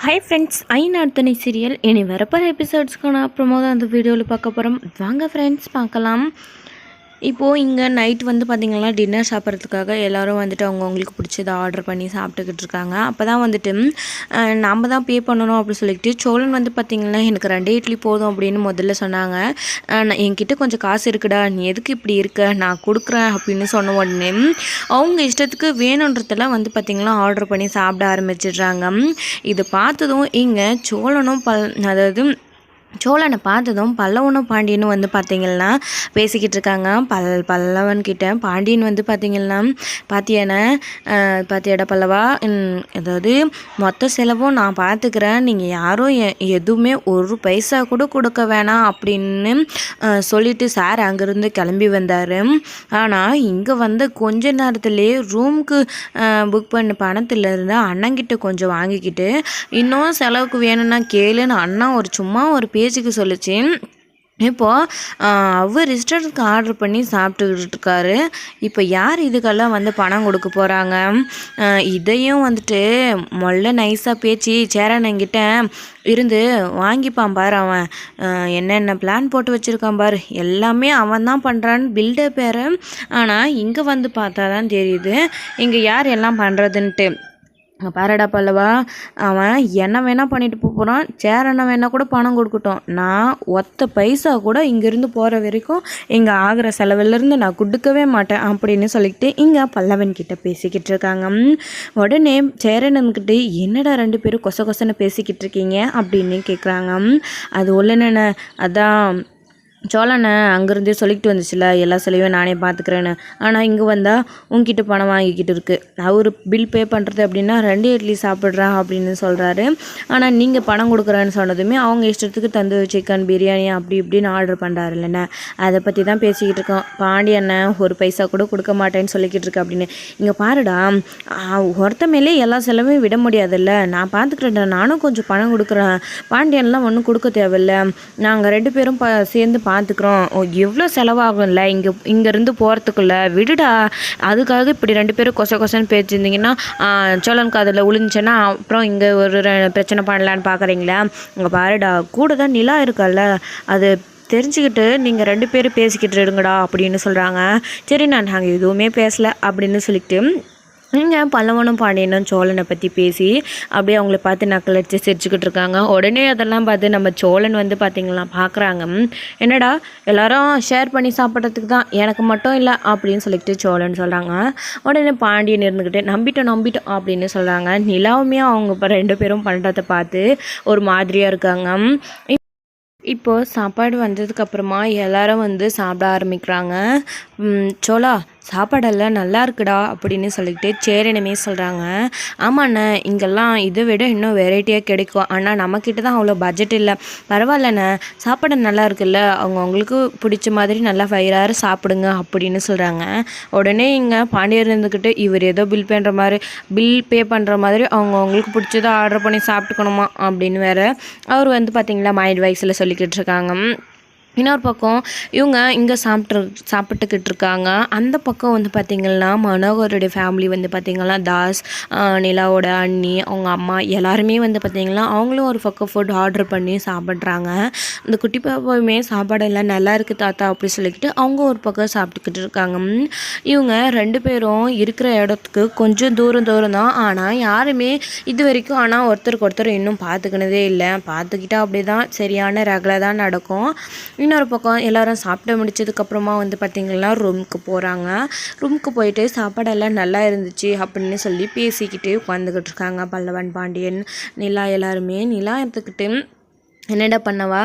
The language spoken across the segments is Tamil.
ஹாய் ஃப்ரெண்ட்ஸ், ஐநாத்தனை சீரியல் இனி வரப்போகிற எபிசோட்ஸ்க்கான அப்புறமா தான் அந்த வீடியோவில் பார்க்க போகிறோம். வாங்க ஃப்ரெண்ட்ஸ் பார்க்கலாம். இப்போது இங்கே நைட் வந்து பார்த்திங்கன்னா டின்னர் சாப்பிட்றதுக்காக எல்லோரும் வந்துட்டு அவங்களுக்கு பிடிச்சதை ஆர்டர் பண்ணி சாப்பிட்டுக்கிட்டு இருக்காங்க. அப்போ தான் வந்துட்டு நம்ம தான் பே பண்ணணும் அப்படின்னு சொல்லிட்டு சோழன் வந்து பார்த்திங்கன்னா எனக்கு 2 இட்லி போதும் அப்படின்னு முதல்ல சொன்னாங்க. என்கிட்ட கொஞ்சம் காசு இருக்குடா, நீ எதுக்கு இப்படி இருக்க, நான் கொடுக்குறேன் அப்படின்னு சொன்ன உடனே அவங்க இஷ்டத்துக்கு வேணுன்றதெல்லாம் வந்து பார்த்திங்கன்னா ஆர்டர் பண்ணி சாப்பிட ஆரம்பிச்சிடுறாங்க. இது பார்த்ததும் இங்கே சோழனும் அதாவது சோழனை பார்த்ததும் பல்லவனும் பாண்டியனும் வந்து பார்த்திங்கன்னா பேசிக்கிட்டு இருக்காங்க. பல்லவன்கிட்ட பாண்டியன் வந்து பார்த்திங்கன்னா பாத்தியாடா பல்லவா, அதாவது மொத்த செலவும் நான் பார்த்துக்கிறேன், நீங்கள் யாரும் எதுவுமே ஒரு பைசா கூட கொடுக்க வேணாம் அப்படின்னு சொல்லிட்டு சார் அங்கேருந்து கிளம்பி வந்தார். ஆனால் இங்கே வந்து கொஞ்ச நேரத்துலேயே ரூமுக்கு புக் பண்ண பணத்துலேருந்து அண்ணங்கிட்ட கொஞ்சம் வாங்கிக்கிட்டு இன்னும் செலவுக்கு வேணும்னா கேளுன்னு அண்ணா சும்மா ஒரு பேச்சுக்கு சொல்லிச்சு. இப்போது அவர் ரெஸ்டாரண்ட்டுக்கு ஆர்டர் பண்ணி சாப்பிட்டுக்கிட்டு இருக்காரு. இப்போ யார் இதுக்கெல்லாம் வந்து பணம் கொடுக்க போகிறாங்க? இதையும் வந்துட்டு மொல்ல நைஸாக பேச்சு சேரனங்கிட்ட இருந்து வாங்கிப்பான் பாரு. அவன் என்னென்ன பிளான் போட்டு வச்சுருக்கான் பாரு, எல்லாமே அவன் தான் பண்ணுறான்னு பில்டப் பேர். ஆனால் இங்கே வந்து பார்த்தா தான் தெரியுது இங்கே யார் எல்லாம் பண்ணுறதுன்ட்டு. பாரடா பல்லவா, அவன் என்ன வேணால் பண்ணிட்டு போகிறான், சேரனை வேணால் கூட பணம் கொடுக்கட்டும், நான் ஒத்த பைசா கூட இங்கேருந்து போகிற வரைக்கும் இங்கே ஆகிற செலவிலேருந்து நான் கொடுக்கவே மாட்டேன் அப்படின்னு சொல்லிட்டு இங்கே பல்லவன்கிட்ட பேசிக்கிட்டு இருக்காங்க. உடனே சேரனன்கிட்ட என்னடா 2 பேரும் கொசன்னு பேசிக்கிட்டு இருக்கீங்க அப்படின்னு கேட்குறாங்க. அது ஒல்லுன்னு அதான் சோழனை அங்கேருந்தே சொல்லிக்கிட்டு வந்துச்சுல எல்லா செலவையும் நானே பார்த்துக்கிறேன்னு. ஆனால் இங்கே வந்தால் உங்ககிட்ட பணம் வாங்கிக்கிட்டு இருக்குது, அவர் பில் பே பண்ணுறது அப்படின்னா 2 இட்லி சாப்பிட்றேன் அப்படின்னு சொல்கிறாரு. ஆனால் நீங்கள் பணம் கொடுக்குறேன்னு சொன்னதுமே அவங்க இஷ்டத்துக்கு தந்தூரி சிக்கன் பிரியாணி அப்படி இப்படின்னு ஆர்டர் பண்ணுறாரு இல்லைண்ணே. அதை பற்றி தான் பேசிக்கிட்டு இருக்கோம். பாண்டியண்ணே ஒரு பைசா கூட கொடுக்க மாட்டேன்னு சொல்லிக்கிட்டு இருக்கு அப்படின்னு. இங்கே பாருடா, ஒருத்த மேலே எல்லா செலவையும் விட முடியாதுல்ல, நான் பார்த்துக்கிறேன்டா, நானும் கொஞ்சம் பணம் கொடுக்குறேன், பாண்டியன்லாம் ஒன்றும் கொடுக்க தேவையில்லை, நாங்கள் 2 பேரும் சேர்ந்து பார்த்துக்குறோம், எவ்வளோ செலவாகும்ல இங்கேருந்து போகிறதுக்குள்ள, விடுடா, அதுக்காக இப்படி 2 பேரும் கொசன்னு பேசியிருந்தீங்கன்னா சோழனுக்கு அதில் விழுந்துச்சுன்னா அப்புறம் இங்கே ஒரு பிரச்சனை பண்ணலான்னு பார்க்குறீங்களா? இங்கே பாருடா, கூட தான் நிலா இருக்கல்ல, அது தெரிஞ்சுக்கிட்டு நீங்கள் 2 பேரும் பேசிக்கிட்டு இருங்கடா அப்படின்னு சொல்கிறாங்க. சரி, நாங்கள் எதுவுமே பேசலை அப்படின்னு சொல்லிட்டு இங்கே பல்லவனும் பாண்டியனும் சோழனை பற்றி பேசி அப்படியே அவங்கள பார்த்து நக்கல் அடித்து சிரிச்சுக்கிட்டு இருக்காங்க. உடனே அதெல்லாம் பார்த்து நம்ம சோழன் வந்து பார்த்திங்களா பார்க்குறாங்க. என்னடா எல்லாரும் ஷேர் பண்ணி சாப்பிட்றதுக்கு தான், எனக்கு மட்டும் இல்லை அப்படின்னு சொல்லிட்டு சோழன் சொல்கிறாங்க. உடனே பாண்டியன் இருந்துக்கிட்டு நம்பிட்டோம் அப்படின்னு சொல்கிறாங்க. நிலாவுமே அவங்க இப்போ 2 பேரும் பண்ணுறதை பார்த்து ஒரு மாதிரியாக இருக்காங்க. இப்போது சாப்பாடு வந்ததுக்கப்புறமா எல்லாரும் வந்து சாப்பிட ஆரம்பிக்கிறாங்க. சோழா, சாப்பாடெல்லாம் நல்லா இருக்குடா அப்படின்னு சொல்லிட்டு சேரனுமே சொல்கிறாங்க. ஆமாண்ணே, இங்கெல்லாம் இதை விட இன்னும் வெரைட்டியாக கிடைக்கும், ஆனால் நம்மக்கிட்ட தான் அவ்வளோ பட்ஜெட் இல்லை, பரவாயில்லண்ணே, சாப்பாடு நல்லா இருக்குல்ல, அவங்களுக்கு பிடிச்ச மாதிரி நல்லா வயிறார சாப்பிடுங்க அப்படின்னு சொல்கிறாங்க. உடனே இங்கே பாண்டியர் இருந்துக்கிட்டு இவர் ஏதோ பில் பே பண்ணுற மாதிரி அவங்களுக்கு பிடிச்சதை ஆர்டர் பண்ணி சாப்பிட்டுக்கணுமா அப்படின்னு வேறு அவர் வந்து பார்த்திங்களா மைண்ட் வைஸில் சொல்லிக்கிட்டு இருக்காங்க. இன்னொரு பக்கம் இவங்க இங்கே சாப்பிட்டுக்கிட்டு இருக்காங்க. அந்த பக்கம் வந்து பார்த்திங்கன்னா மனோகருடைய ஃபேமிலி வந்து பார்த்திங்கன்னா தாஸ், நிலாவோட அண்ணி, அவங்க அம்மா எல்லாருமே வந்து பார்த்திங்கன்னா அவங்களும் ஒரு பக்கம் ஃபுட் ஆர்டர் பண்ணி சாப்பிட்றாங்க. இந்த குட்டி பாப்பாவுமே சாப்பாடெல்லாம் நல்லா இருக்குது தாத்தா அப்படி சொல்லிக்கிட்டு அவங்க ஒரு பக்கம் சாப்பிட்டுக்கிட்டு இருக்காங்க. இவங்க 2 பேரும் இருக்கிற இடத்துக்கு கொஞ்சம் தூரம் தான், ஆனால் யாருமே இது வரைக்கும் ஆனால் ஒருத்தருக்கு இன்னும் பார்த்துக்கினதே இல்லை. பார்த்துக்கிட்டா அப்படி தான் சரியான ரகலை தான் நடக்கும். இன்னொரு பக்கம் எல்லோரும் சாப்பிட முடிச்சதுக்கப்புறமா வந்து பார்த்திங்கன்னா ரூமுக்கு போகிறாங்க. ரூமுக்கு போயிட்டு சாப்பாடெல்லாம் நல்லா இருந்துச்சு அப்படின்னு சொல்லி பேசிக்கிட்டு உட்காந்துக்கிட்டு இருக்காங்க பல்லவன், பாண்டியன், நிலா எல்லாருமே. நிலா எடுத்துக்கிட்டு என்னடா பண்ணவா,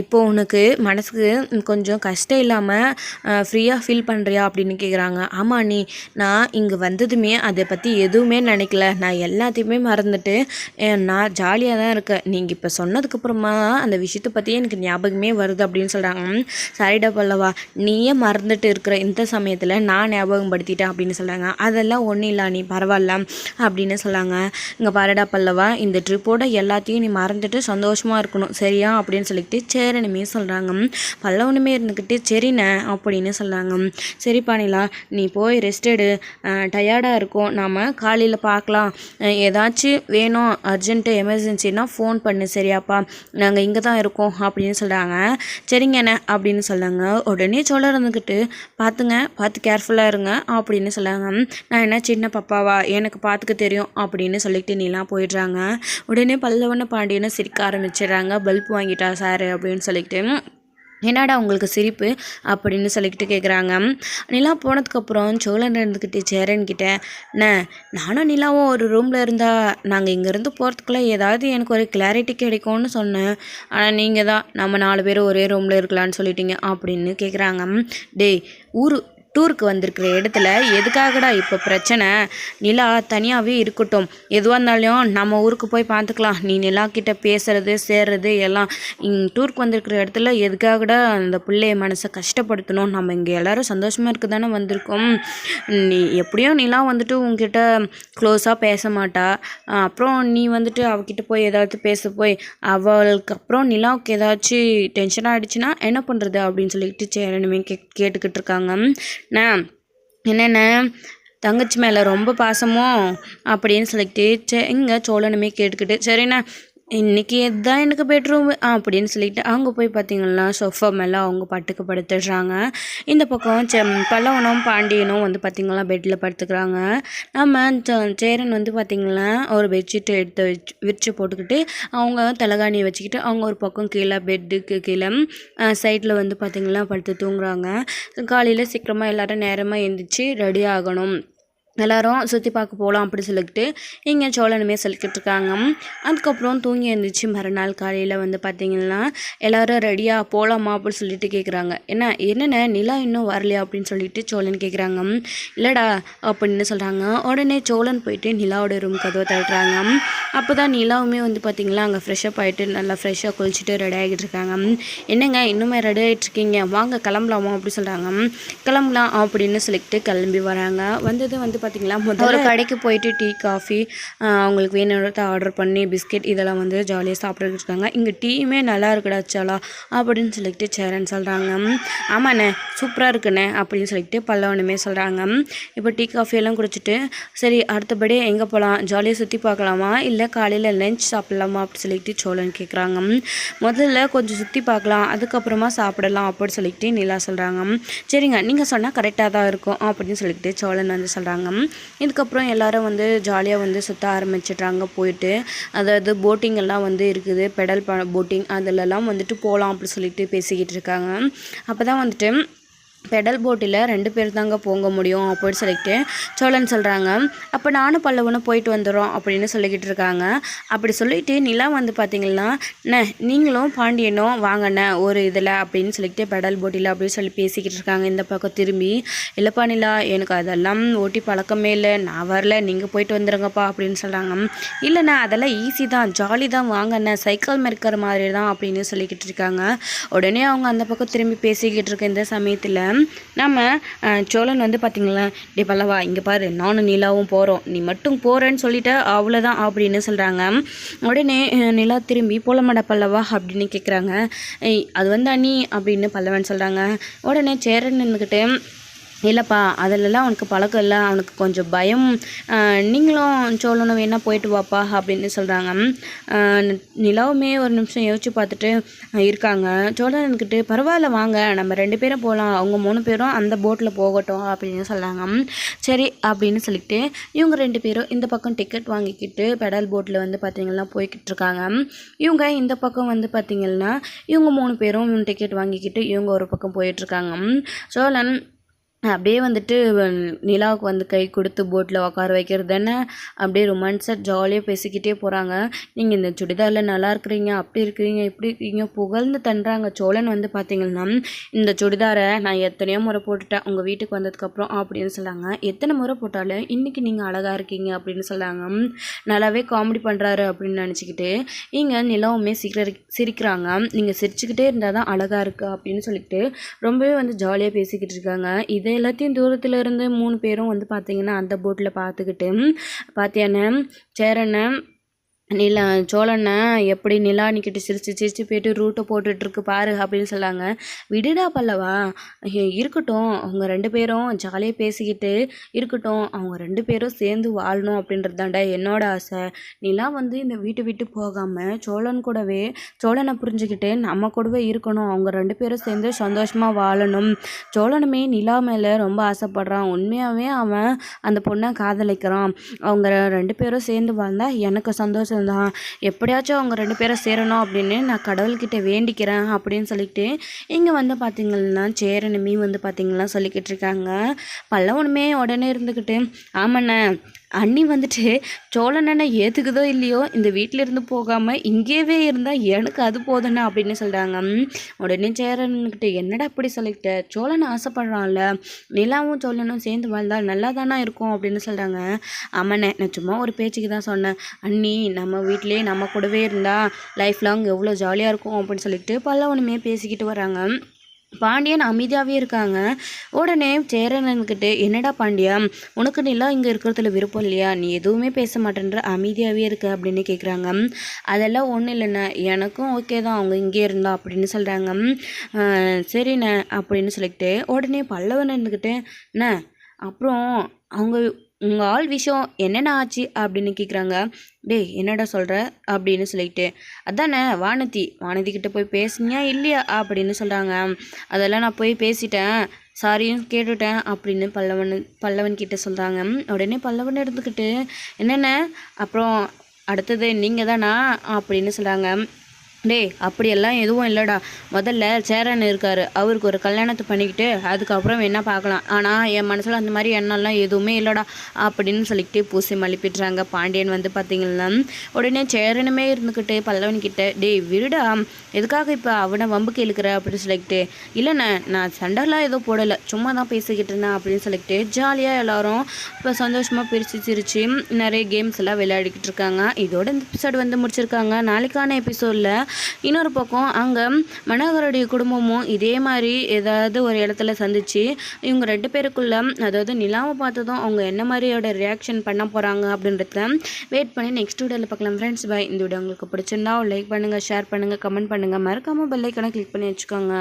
இப்போது உனக்கு மனசுக்கு கொஞ்சம் கஷ்டம் இல்லாமல் ஃப்ரீயாக ஃபீல் பண்ணுறியா அப்படின்னு கேட்குறாங்க. ஆமாம் நீ, நான் இங்கே வந்ததுமே அதை பற்றி எதுவுமே நினைக்கல, நான் எல்லாத்தையுமே மறந்துட்டு நான் ஜாலியாக தான் இருக்கேன், நீங்கள் இப்போ சொன்னதுக்கப்புறமா அந்த விஷயத்தை பற்றி எனக்கு ஞாபகமே வருது அப்படின்னு சொல்கிறாங்க. சரிடா பல்லவா, நீயே மறந்துட்டு இருக்கிற இந்த சமயத்தில் நான் ஞாபகம் படுத்திட்டேன் அப்படின்னு சொல்கிறாங்க. அதெல்லாம் ஒன்றும் இல்லை நீ, பரவாயில்ல அப்படின்னு சொல்லாங்க. இங்கே பாருடா பல்லவா, இந்த ட்ரிப்போட எல்லாத்தையும் நீ மறந்துட்டு சந்தோஷமாக இருக்கணும் இருக்கணும் சரியா அப்படின்னு சொல்லிட்டு சேரனுமே சொல்கிறாங்க. பல்லவனுமே இருந்துக்கிட்டு சரிண்ணே அப்படின்னு சொல்கிறாங்க. சரிப்பா நிலா, நீ போய் ரெஸ்ட் எடு, டயர்டாக இருக்கும், நாம் காலையில் பார்க்கலாம், ஏதாச்சும் வேணும் அர்ஜென்ட்டு எமர்ஜென்சின்னா ஃபோன் பண்ணு சரியாப்பா, நாங்கள் இங்கே தான் இருக்கோம் அப்படின்னு சொல்கிறாங்க. சரிங்கண்ணே அப்படின்னு சொல்லாங்க. உடனே சோழர் இருந்துக்கிட்டு பார்த்து கேர்ஃபுல்லாக இருங்க அப்படின்னு சொல்லாங்க. நான் என்ன சின்ன பாப்பாவா, எனக்கு பார்த்துக்க தெரியும் அப்படின்னு சொல்லிட்டு நீலாம் போயிடுறாங்க. உடனே பல்லவன பாண்டியனை சிரிக்க ஆரம்பிச்சிடுறாங்க. பல்ப் வாங்கிட்டா சார் அப்படின்னு சொல்லிட்டு. என்னடா உங்களுக்கு சிரிப்பு அப்படின்னு சொல்லிக்கிட்டு கேட்குறாங்க. நிலா போனதுக்கப்புறம் சோழன் இருந்துக்கிட்டு சேரன்கிட்ட, நானும் நிலாவும் ஒரு ரூமில் இருந்தால் நாங்கள் இங்கேருந்து போகிறதுக்குள்ளே ஏதாவது எனக்கு ஒரு கிளாரிட்டி கிடைக்கும்னு சொன்னேன், ஆனால் நீங்கள் தான் நம்ம 4 பேரும் ஒரே ரூமில் இருக்கலான்னு சொல்லிட்டீங்க அப்படின்னு கேட்குறாங்க. டேய், டூருக்கு வந்திருக்கிற இடத்துல எதுக்காகடா இப்போ பிரச்சனை? நிலா தனியாகவே இருக்கட்டும், எதுவாக இருந்தாலும் நம்ம ஊருக்கு போய் பார்த்துக்கலாம், நீ நிலா கிட்ட பேசுறது சேர்றது எல்லாம். டூருக்கு வந்திருக்கிற இடத்துல எதுக்காகடா அந்த பிள்ளைய மனசை கஷ்டப்படுத்தணும்? நம்ம இங்கே எல்லோரும் சந்தோஷமாக இருக்க தானே வந்திருக்கோம். நீ எப்படியும் நிலா வந்துட்டு உங்ககிட்ட க்ளோஸாக பேச மாட்டா, அப்புறம் நீ வந்துட்டு அவகிட்ட போய் ஏதாவது பேச போய் அவளுக்கு அப்புறம் நிலாவுக்கு ஏதாச்சும் டென்ஷனாக ஆகிடுச்சுன்னா என்ன பண்ணுறது அப்படின்னு சொல்லிட்டு சேரனுமே கேட்டுக்கிட்டு இருக்காங்க. என்னென்ன தங்கச்சி மேலே ரொம்ப பாசமோ அப்படின்னு சொல்லிட்டு இங்கே சோழனுமே கேட்டுக்கிட்டு, சரிண்ணா இன்றைக்கி எதுதான் எனக்கு பெட்ரூம் அப்படின்னு சொல்லிட்டு அவங்க போய் பார்த்திங்கன்னா சோஃபா மேலே அவங்க பட்டுக்கு படுத்துடுறாங்க. இந்த பக்கம் பல்லவனும் பாண்டியனும் வந்து பார்த்திங்கன்னா பெட்டில் படுத்துக்கிறாங்க. நம்ம சேரன் வந்து பார்த்திங்கன்னா ஒரு பெட்ஷீட் எடுத்து விரிச்சு போட்டுக்கிட்டு அவங்க தலைகாணியை வச்சுக்கிட்டு அவங்க ஒரு பக்கம் கீழே பெட்டுக்கு கீழே சைடில் வந்து பார்த்திங்கன்னா படுத்து தூங்குறாங்க. காலையில் சீக்கிரமாக எல்லோரும் நேரமாக எழுந்திரிச்சு ரெடி ஆகணும், எல்லோரும் சுற்றி பார்க்க போகலாம் அப்படி சொல்லிக்கிட்டு இங்கே சோழனுமே சொல்லிக்கிட்டு இருக்காங்க. அதுக்கப்புறம் தூங்கி எழுந்திரிச்சு மறுநாள் காலையில் வந்து பார்த்திங்கன்னா எல்லோரும் ரெடியாக போகலாமா அப்படின்னு சொல்லிட்டு கேட்குறாங்க. என்னென்ன நிலா இன்னும் வரலையா அப்படின்னு சொல்லிட்டு சோழன் கேட்குறாங்க. இல்லைடா அப்படின்னு சொல்கிறாங்க. உடனே சோழன் போயிட்டு நிலாவோட ரூம் கதவை தட்டுறாங்க. அப்போ தான் நிலாவுமே வந்து பார்த்திங்கன்னா அங்கே ஃப்ரெஷ்ஷப் ஆகிட்டு நல்லா ஃப்ரெஷ்ஷாக குளிச்சுட்டு ரெடி ஆகிட்டு இருக்காங்க. என்னங்க இன்னுமே ரெடி ஆகிட்ருக்கீங்க, வாங்க கிளம்பலாமா அப்படி சொல்கிறாங்க. கிளம்பலாம் அப்படின்னு சொல்லிட்டு கிளம்பி வராங்க. வந்தது வந்து பார்த்திங்களா முதல்ல ஒரு கடைக்கு போயிட்டு டீ காஃபி அவங்களுக்கு வேணுன்றத ஆர்டர் பண்ணி பிஸ்கெட் இதெல்லாம் வந்து ஜாலியாக சாப்பிட்டுட்டு இருக்காங்க. இங்கே டீயுமே நல்லா இருக்குடா சாலா அப்படின்னு சொல்லிட்டு சேரன் சொல்கிறாங்க. ஆமாண்ணே சூப்பராக இருக்குண்ணே அப்படின்னு சொல்லிட்டு பல்லவனுமே சொல்கிறாங்க. இப்போ டீ காஃபி எல்லாம் குடிச்சிட்டு சரி அடுத்தபடி எங்கே போகலாம், ஜாலியாக சுற்றி பார்க்கலாமா இல்லை காலையில் லஞ்ச் சாப்பிட்லாமா அப்படி சொல்லிட்டு சோழன் கேட்குறாங்க. முதல்ல கொஞ்சம் சுற்றி பார்க்கலாம் அதுக்கப்புறமா சாப்பிடலாம் அப்படின்னு சொல்லிட்டு நிலா சொல்கிறாங்க. சரிங்க நீங்கள் சொன்னால் கரெக்டாக தான் இருக்கும் அப்படின்னு சொல்லிட்டு சோழன் வந்து சொல்கிறாங்க. இதுக்கப்புறம் எல்லாரும் வந்து ஜாலியாக வந்து சுற்ற ஆரம்பிச்சிட்றாங்க. போயிட்டு அதாவது போட்டிங் எல்லாம் வந்து இருக்குது, பெடல் போட்டிங் அதிலெல்லாம் வந்துட்டு போகலாம் அப்படி சொல்லிட்டு பேசிக்கிட்டு இருக்காங்க. அப்போ தான் வந்துட்டு பெடல் போட்டில் 2 பேர் தாங்க போக முடியும் அப்படின்னு சொல்லிட்டு சோழன் சொல்கிறாங்க. அப்போ நானும் பல்லவனும் போயிட்டு வந்துடுறோம் அப்படின்னு சொல்லிக்கிட்டு இருக்காங்க. அப்படி சொல்லிட்டு நிலா வந்து பார்த்திங்கன்னா நீங்களும் பாண்டியனும் வாங்கண்ணே ஒரு இதில் அப்படின்னு சொல்லிட்டு பெடல் போட்டியில் அப்படின்னு சொல்லி பேசிக்கிட்டு இருக்காங்க. இந்த பக்கம் திரும்பி இல்லைப்பா நிலா எனக்கு அதெல்லாம் ஓட்டி பழக்கமே இல்லை, நான் வரல, நீங்கள் போயிட்டு வந்துடுங்கப்பா அப்படின்னு சொல்கிறாங்க. இல்லைண்ணா அதெல்லாம் ஈஸி தான், ஜாலி தான், வாங்கண்ணே சைக்கிள் மெருக்கிற மாதிரி தான் அப்படின்னு சொல்லிக்கிட்டு இருக்காங்க. உடனே அவங்க அந்த பக்கம் திரும்பி பேசிக்கிட்டு இருக்க இந்த சமயத்தில் நம்ம சோழன் வந்து பார்த்திங்களா, டே பல்லவா இங்கே பாரு நானும் நிலாவும் போகிறோம், நீ மட்டும் போகிறேன்னு சொல்லிட்ட அவ்வளோதான் அப்படின்னு சொல்கிறாங்க. உடனே நிலா திரும்பி போலமாடா பல்லவா அப்படின்னு கேட்குறாங்க. அது வந்து அண்ணி அப்படின்னு பல்லவன் சொல்கிறாங்க. உடனே சேரன் நின்றுக்கிட்டு இல்லைப்பா அதிலெல்லாம் அவனுக்கு பழக்கம் இல்லை, அவனுக்கு கொஞ்சம் பயம், நீங்களும் சோழனும் வேணால் போயிட்டு வாப்பா அப்படின்னு சொல்கிறாங்க. நிலாவுமே ஒரு நிமிஷம் யோசிச்சு பார்த்துட்டு இருக்காங்க. சோழன்கிட்ட பரவாயில்ல வாங்க நம்ம 2 பேரும் போகலாம், அவங்க 3 பேரும் அந்த போட்டில் போகட்டும் அப்படின்னு சொல்கிறாங்க. சரி அப்படின்னு சொல்லிட்டு இவங்க 2 பேரும் இந்த பக்கம் டிக்கெட் வாங்கிக்கிட்டு பெடல் போட்டில் வந்து பார்த்திங்கன்னா போய்கிட்டு இருக்காங்க. இவங்க இந்த பக்கம் வந்து பார்த்திங்கன்னா இவங்க 3 பேரும் டிக்கெட் வாங்கிக்கிட்டு இவங்க ஒரு பக்கம் போயிட்டுருக்காங்க. சோழன் அப்படியே வந்துட்டு நிலாவுக்கு வந்து கை கொடுத்து போட்டில் உட்கார வைக்கிறது தானே, அப்படியே ரொமான்ஸாக ஜாலியாக பேசிக்கிட்டே போகிறாங்க. நீங்கள் இந்த சுடிதாரில் நல்லா இருக்கிறீங்க, அப்படி இருக்கிறீங்க, இப்படி இருக்கீங்க புகழ்ந்து தண்டுறாங்க. சோழன் வந்து பார்த்திங்கன்னா இந்த சுடிதாரை நான் எத்தனையோ முறை போட்டுட்டேன் உங்கள் வீட்டுக்கு வந்ததுக்கப்புறம் அப்படின்னு சொல்கிறாங்க. எத்தனை முறை போட்டாலும் இன்றைக்கி நீங்கள் அழகாக இருக்கீங்க அப்படின்னு சொல்கிறாங்க. நல்லாவே காமெடி பண்ணுறாரு அப்படின்னு நினச்சிக்கிட்டு இங்கே நிலாவுமே சிரிக்கிறாங்க. நீங்கள் சிரிச்சுக்கிட்டே இருந்தால் தான் அழகாக இருக்குது அப்படின்னு சொல்லிட்டு ரொம்பவே வந்து ஜாலியாக பேசிக்கிட்டு இருக்காங்க. இது எல்லாத்தையும் தூரத்தில் இருந்து 3 பேரும் வந்து பார்த்திங்கன்னா அந்த போட்டில் பார்த்துக்கிட்டு பார்த்தியானே சேரனை நிலா சோழனை எப்படி நிலானிக்கிட்ட சிரிச்சு சிரிச்சு போயிட்டு ரூட்டை போட்டுட்ருக்கு பாரு அப்படின்னு சொல்லாங்க. விடுடா பல்லவா, இருக்கட்டும், அவங்க 2 பேரும் ஜாலியாக பேசிக்கிட்டு இருக்கட்டும், அவங்க 2 பேரும் சேர்ந்து வாழணும் அப்படின்றது தாண்டா என்னோட ஆசை. நிலா வந்து இந்த வீட்டை விட்டு போகாமல் சோழனை புரிஞ்சுக்கிட்டு நம்ம கூடவே இருக்கணும், அவங்க 2 பேரும் சேர்ந்து சந்தோஷமாக வாழணும். சோழனுமே நிலா மேலே ரொம்ப ஆசைப்படுறான், உண்மையாகவே அவன் அந்த பொண்ணை காதலிக்கிறான். அவங்க 2 பேரும் சேர்ந்து வாழ்ந்தா எனக்கு சந்தோஷம் தான், எப்படியாச்சும் அவங்க 2 பேரும் சேரணும் அப்படின்னு நான் கடவுள்கிட்ட வேண்டிக்கிறேன் அப்படின்னு சொல்லிட்டு இங்கே வந்து பார்த்திங்கன்னா சேரனுமே வந்து பார்த்திங்கன்னா சொல்லிக்கிட்டு இருக்காங்க. பல்லவனுமே உடனே இருந்துக்கிட்டு ஆமாண்ணே, அண்ணி வந்துட்டு சோழனனை ஏற்றுக்குதோ இல்லையோ இந்த வீட்டில் இருந்து போகாமல் இங்கேயே இருந்தால் எனக்கு அது போதுண்ணா அப்படின்னு சொல்கிறாங்க. உடனே சேரன்கிட்ட என்னடா அப்படி சொல்லிக்கிட்ட, சோழனை ஆசைப்படுறான்ல, நிலாவும் சோழனும் சேர்ந்து வாழ்ந்தால் நல்லா தானே இருக்கும் அப்படின்னு சொல்கிறாங்க. ஆமாண்ணே, நான் சும்மா ஒரு பேச்சுக்கு தான் சொன்னேன், அண்ணி நம்ம வீட்டிலே நம்ம கூடவே இருந்தால் லைஃப் லாங் எவ்வளோ ஜாலியாக இருக்கும் அப்படின்னு சொல்லிட்டு பல்லவனுமே பேசிக்கிட்டு வராங்க. பாண்டியன் அமைதியாகவே இருக்காங்க. உடனே சேரன்கிட்ட என்னடா பாண்டியா, உனக்கு நிலா இங்கே இருக்கிறதுல விருப்பம் இல்லையா, நீ எதுவுமே பேச மாட்டேன்ற அமைதியாகவே இருக்க அப்படின்னு கேட்குறாங்க. அதெல்லாம் ஒன்றும் இல்லைண்ணே, எனக்கும் ஓகே தான் அவங்க இங்கே இருந்தா அப்படின்னு சொல்கிறாங்க. சரிண்ணே அப்படின்னு சொல்லிக்கிட்டு உடனே பல்லவன் இருந்துக்கிட்டு என்ன அப்புறம் அவங்க உங்கள் ஆள் விஷயம் என்னென்ன ஆச்சு அப்படின்னு கேட்குறாங்க. டேய் என்னடா சொல்கிற அப்படின்னு சொல்லிட்டு, அதானே வானதி கிட்ட போய் பேசுனியா இல்லையா அப்படின்னு சொல்கிறாங்க. அதெல்லாம் நான் போய் பேசிட்டேன், சாரியும் கேட்டுட்டேன் அப்படின்னு பல்லவன் கிட்ட சொல்கிறாங்க. உடனே பல்லவன் இருந்துக்கிட்டு என்னென்ன அப்புறம் அடுத்தது நீங்கள் தானா அப்படின்னு சொல்கிறாங்க. டேய் அப்படியெல்லாம் எதுவும் இல்லைடா, முதல்ல சேரன் இருக்கார், அவருக்கு ஒரு கல்யாணத்தை பண்ணிக்கிட்டு அதுக்கப்புறம் என்ன பார்க்கலாம், ஆனால் என் மனசில் அந்த மாதிரி எண்ணம்லாம் எதுவுமே இல்லைடா அப்படின்னு சொல்லிக்கிட்டு பூசி மலிப்பிடுறாங்க. பாண்டியன் வந்து பார்த்திங்கன்னா உடனே சேரனுமே இருந்துக்கிட்டு பல்லவன்கிட்ட டேய் விடுடா, எதுக்காக இப்போ அவனை வம்புக்கு இழுக்கிற அப்படின்னு சொல்லிக்கிட்டு, இல்லைண்ணே நான் சண்டைலாம் எதுவும் போடலை, சும்மா தான் பேசிக்கிட்டு இருந்தேன் அப்படின்னு சொல்லிக்கிட்டு ஜாலியாக எல்லோரும் இப்போ சந்தோஷமாக பிரித்து சிரித்து நிறைய கேம்ஸ் எல்லாம் விளையாடிக்கிட்டு இருக்காங்க. இதோட இந்த எபிசோடு வந்து முடிச்சிருக்காங்க. நாளைக்கான எபிசோடில் இன்னொரு பக்கம் அங்கே மனோகருடைய குடும்பமும் இதே மாதிரி ஏதாவது ஒரு இடத்துல சந்திச்சு இவங்க 2 பேருக்குள்ள, அதாவது நிலாவை பார்த்ததும் அவங்க என்ன மாதிரியோட ரியாக்ஷன் பண்ண போகிறாங்க அப்படின்றத வெயிட் பண்ணி நெக்ஸ்ட் வீடியோவில் பார்க்கலாம். Friends by. இந்த வீடியோ உங்களுக்கு பிடிச்சிருந்தா லைக் பண்ணுங்கள், ஷேர் பண்ணுங்கள், கமெண்ட் பண்ணுங்கள், மறக்காமல் பெல் ஐக்கானை கிளிக் பண்ணி வச்சுக்கோங்க.